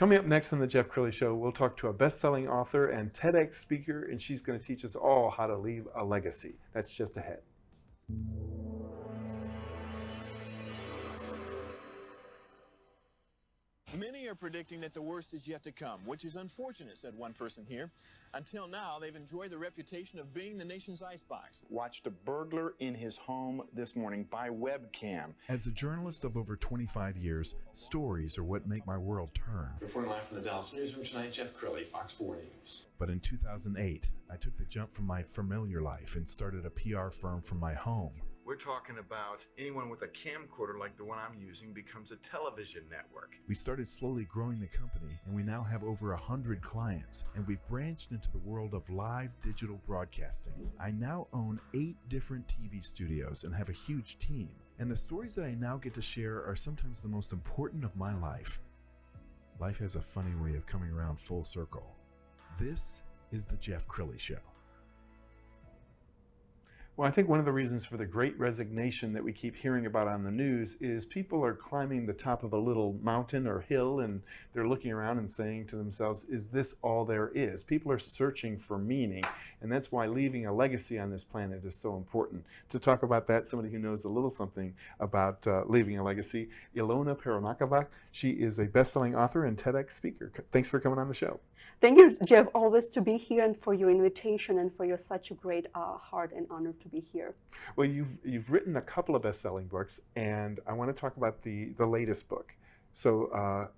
Coming up next on the Jeff Crilley Show, we'll talk to a best-selling author and TEDx speaker, and she's going to teach us all how to leave a legacy. That's just ahead. Many are predicting that the worst is yet to come, which is unfortunate, said one person here. Until now, they've enjoyed the reputation of being the nation's icebox. Watched a burglar in his home this morning by webcam. As a journalist of over 25 years, stories are what make my world turn. Reporting live from the Dallas newsroom tonight, Jeff Crilley, Fox 4 News. But in 2008, I took the jump from my familiar life and started a PR firm from my home. We're talking about anyone with a camcorder like the one I'm using becomes a television network. We started slowly growing the company, and we now have over 100 clients, and we've branched into the world of live digital broadcasting. I now own 8 different TV studios and have a huge team, and the stories that I now get to share are sometimes the most important of my life. Life has a funny way of coming around full circle. This is the Jeff Crilley Show. Well, I think one of the reasons for the great resignation that we keep hearing about on the news is people are climbing the top of a little mountain or hill, and they're looking around and saying to themselves, is this all there is? People are searching for meaning, and that's why leaving a legacy on this planet is so important. To talk about that, somebody who knows a little something about leaving a legacy, Ilona Parunakova. She is a best-selling author and TEDx speaker. Thanks for coming on the show. Thank you, Jeff, always to be here, and for your invitation, and for your such a great heart and honor to be here. Well, you've written a couple of best-selling books, and I want to talk about the latest book. So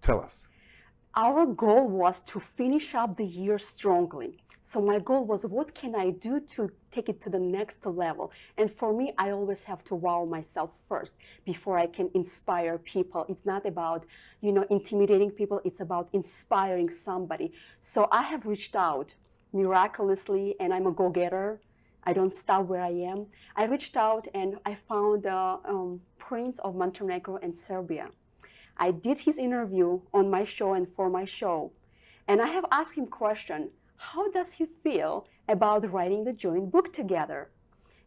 tell us. Our goal was to finish up the year strongly. So my goal was, what can I do to take it to the next level? And for me, I always have to wow myself first before I can inspire people. It's not about, intimidating people. It's about inspiring somebody. So I have reached out miraculously, and I'm a go-getter. I don't stop where I am. I reached out and I found the Prince of Montenegro and Serbia. I did his interview on my show and for my show. And I have asked him a question. How does he feel about writing the joint book together?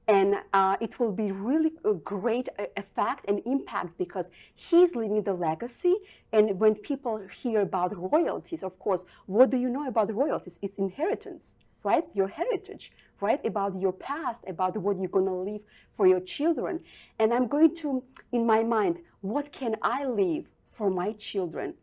And it will be really a great effect and impact because he's leaving the legacy. And when people hear about royalties, of course, what do you know about royalties? It's inheritance, right? Your heritage, right? About your past, about what you're going to leave for your children. And I'm going to, in my mind, what can I leave for my children?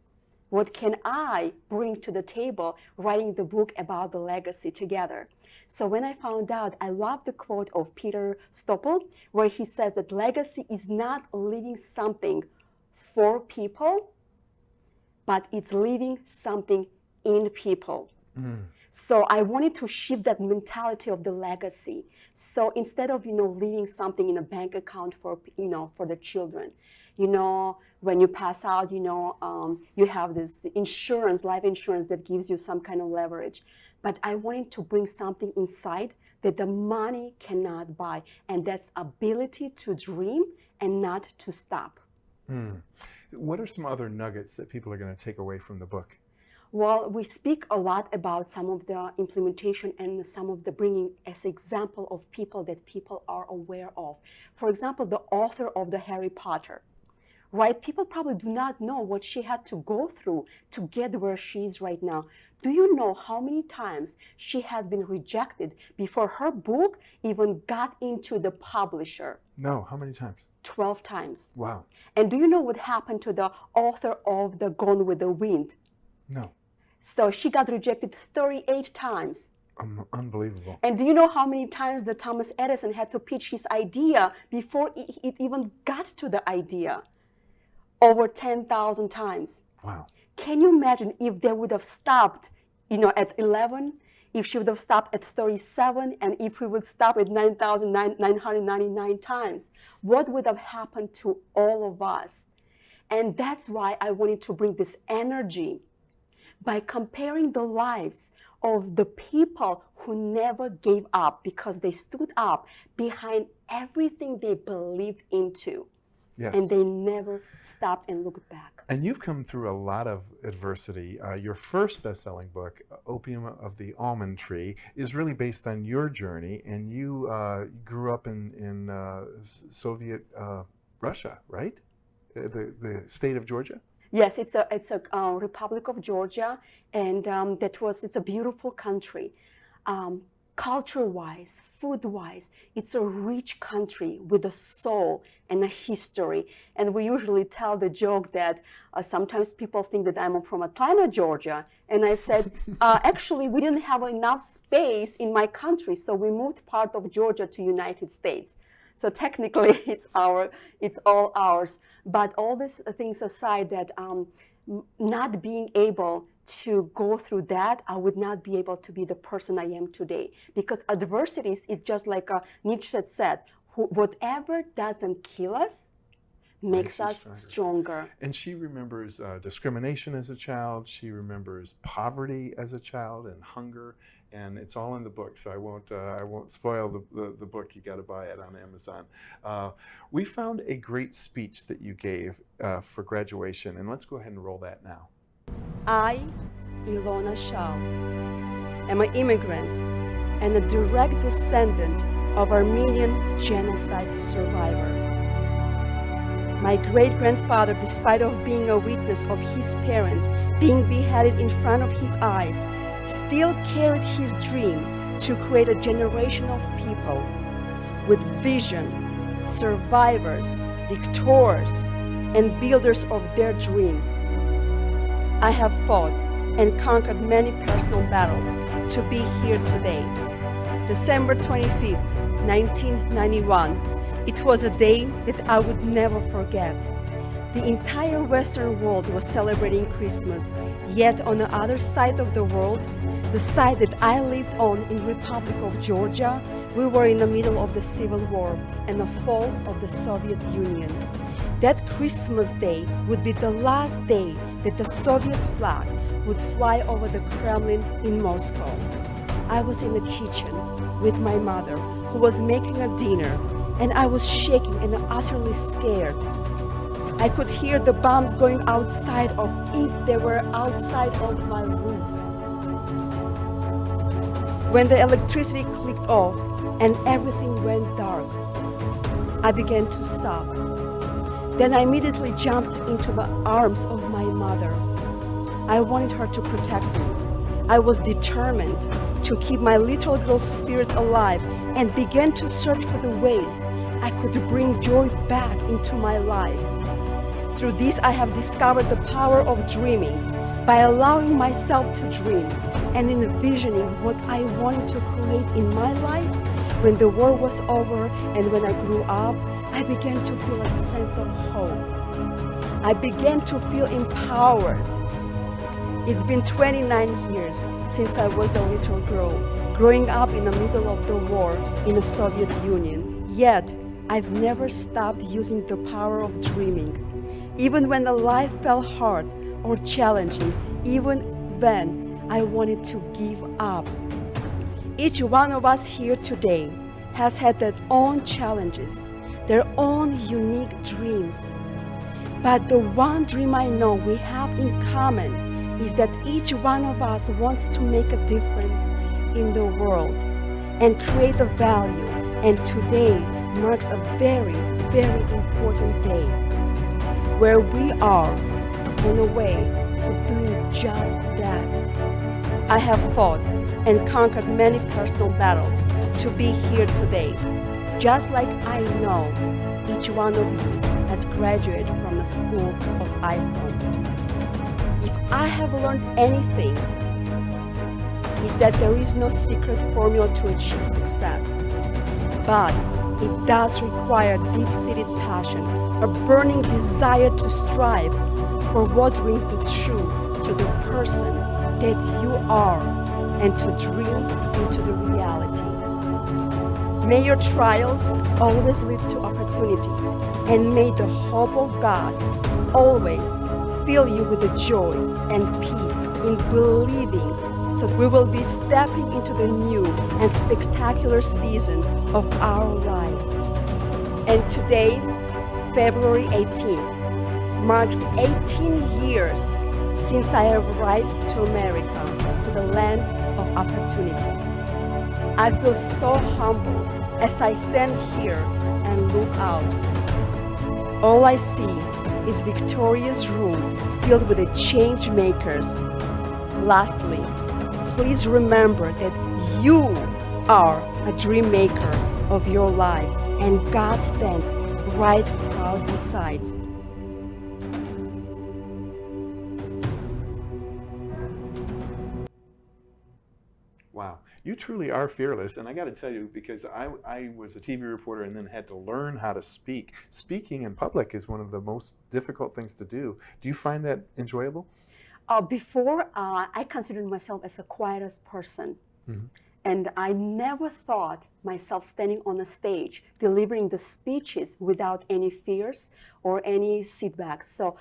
What can I bring to the table writing the book about the legacy together? So when I found out, I love the quote of Peter Stoppel, where he says that legacy is not leaving something for people, but it's leaving something in people. So I wanted to shift that mentality of the legacy. So instead of, leaving something in a bank account for, for the children, when you pass out, you have this insurance, life insurance that gives you some kind of leverage. But I wanted to bring something inside that the money cannot buy, and that's ability to dream and not to stop. What are some other nuggets that people are going to take away from the book? Well, we speak a lot about some of the implementation and some of the bringing as example of people that people are aware of. For example, the author of the Harry Potter. Right? People probably do not know what she had to go through to get where she is right now. Do you know how many times she has been rejected before her book even got into the publisher? No, how many times? 12 times. Wow. And do you know what happened to the author of the Gone with the Wind? No. So she got rejected 38 times. Unbelievable. And do you know how many times the Thomas Edison had to pitch his idea before it even got to the idea? Over 10,000 times. Wow. Can you imagine if they would have stopped, at 11, if she would have stopped at 37, and if we would stop at 9,999 times? What would have happened to all of us? And that's why I wanted to bring this energy by comparing the lives of the people who never gave up because they stood up behind everything they believed into. Yes. And they never stopped and looked back. And you've come through a lot of adversity. Your first best-selling book, Opium of the Almond Tree, is really based on your journey. And you grew up in Soviet Russia, right? The state of Georgia? Yes, it's a Republic of Georgia, and it's a beautiful country. Culture-wise, food-wise, it's a rich country with a soul and a history. And we usually tell the joke that sometimes people think that I'm from Atlanta, Georgia. And I said, actually, we didn't have enough space in my country, so we moved part of Georgia to United States. So technically, it's all ours. But all these things aside, that not being able to go through that, I would not be able to be the person I am today. Because adversities is just like Nietzsche said, whatever doesn't kill us makes us stronger. And she remembers discrimination as a child. She remembers poverty as a child and hunger. And it's all in the book, so I won't spoil the book. You got to buy it on Amazon. We found a great speech that you gave for graduation, and let's go ahead and roll that now. I, Ilona Shaw, am an immigrant and a direct descendant of Armenian genocide survivor. My great-grandfather, despite of being a witness of his parents being beheaded in front of his eyes, still carried his dream to create a generation of people with vision, survivors, victors, and builders of their dreams. I have fought and conquered many personal battles to be here today. December 25th, 1991. It was a day that I would never forget. The entire Western world was celebrating Christmas, yet on the other side of the world, the side that I lived on in Republic of Georgia, we were in the middle of the Civil War and the fall of the Soviet Union. That Christmas day would be the last day that the Soviet flag would fly over the Kremlin in Moscow. I was in the kitchen with my mother, who was making a dinner, and I was shaking and utterly scared. I could hear the bombs going outside of, if they were outside of my roof. When the electricity clicked off and everything went dark, I began to sob. Then I immediately jumped into the arms of my mother. I wanted her to protect me. I was determined to keep my little girl's spirit alive and began to search for the ways I could bring joy back into my life. Through this, I have discovered the power of dreaming by allowing myself to dream and envisioning what I wanted to create in my life. When the war was over and when I grew up, I began to feel a sense of hope. I began to feel empowered. It's been 29 years since I was a little girl, growing up in the middle of the war in the Soviet Union. Yet, I've never stopped using the power of dreaming. Even when the life felt hard or challenging, even when I wanted to give up. Each one of us here today has had their own challenges, their own unique dreams. But the one dream I know we have in common is that each one of us wants to make a difference in the world and create a value. And today marks a very, very important day where we are on the way to doing just that. I have fought and conquered many personal battles to be here today, just like I know each one of you has graduated from the School of ISOM. If I have learned anything, is that there is no secret formula to achieve success, but it does require deep-seated passion, a burning desire to strive for what rings the true to the person that you are and to dream into the reality. May your trials always lead to opportunities, and may the hope of God always fill you with the joy and peace in believing, so we will be stepping into the new and spectacular season of our lives. And today, February 18th, marks 18 years since I arrived to America, to the land of opportunities. I feel so humble as I stand here and look out. All I see is victorious room filled with the change makers. Lastly, please remember that you are a dream maker of your life, and God stands right proud beside. Wow, you truly are fearless. And I got to tell you, because I was a TV reporter and then had to learn how to speak. Speaking in public is one of the most difficult things to do. Do you find that enjoyable? Before, I considered myself as the quietest person. Mm-hmm. And I never thought myself standing on a stage, delivering the speeches without any fears or any setbacks. So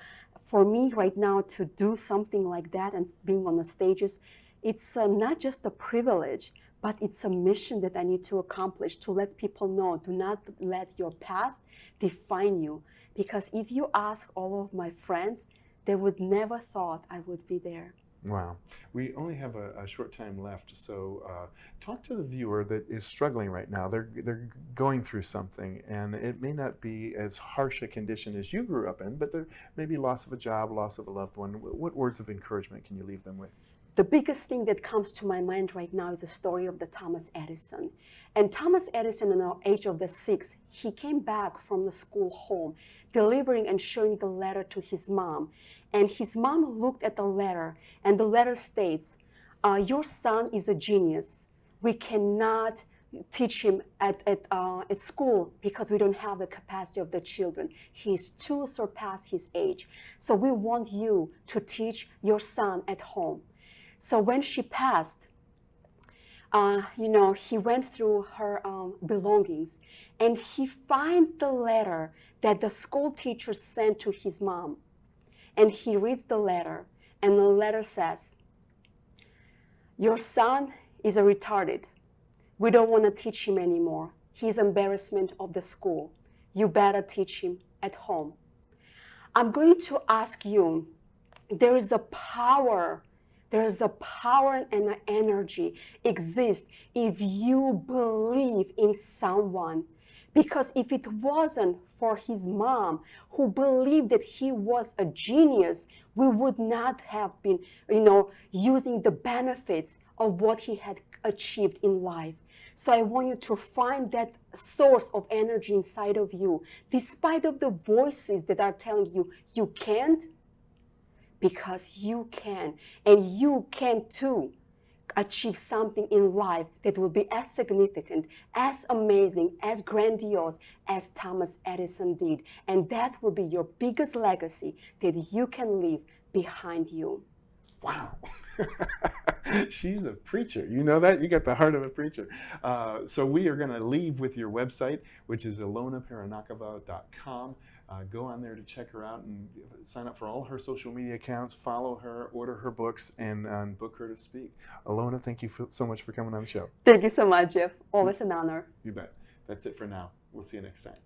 for me right now to do something like that and being on the stages, it's not just a privilege, but it's a mission that I need to accomplish, to let people know, do not let your past define you. Because if you ask all of my friends, they would never thought I would be there. Wow. We only have a short time left, so talk to the viewer that is struggling right now. They're going through something, and it may not be as harsh a condition as you grew up in, but there may be loss of a job, loss of a loved one. What words of encouragement can you leave them with? The biggest thing that comes to my mind right now is the story of the Thomas Edison. And Thomas Edison, at the age of 6, he came back from the school home, delivering and showing the letter to his mom. And his mom looked at the letter, and the letter states, your son is a genius. We cannot teach him at school because we don't have the capacity of the children. He's too surpassed his age. So we want you to teach your son at home. So when she passed, he went through her belongings, and he finds the letter that the school teacher sent to his mom. And he reads the letter, and the letter says, your son is a retarded. We don't want to teach him anymore. He's an embarrassment of the school. You better teach him at home. I'm going to ask you, there is a power and an energy exists if you believe in someone. Because if it wasn't for his mom, who believed that he was a genius, we would not have been, using the benefits of what he had achieved in life. So I want you to find that source of energy inside of you, despite of the voices that are telling you, you can't, because you can, and you can too achieve something in life that will be as significant, as amazing, as grandiose as Thomas Edison did. And that will be your biggest legacy that you can leave behind you. Wow. She's a preacher. You know that? You got the heart of a preacher. So we are going to leave with your website, which is ilonaparunakova.com. Go on there to check her out and sign up for all her social media accounts, follow her, order her books, and book her to speak. Ilona, thank you so much for coming on the show. Thank you so much, Jeff. Always an honor. You bet. That's it for now. We'll see you next time.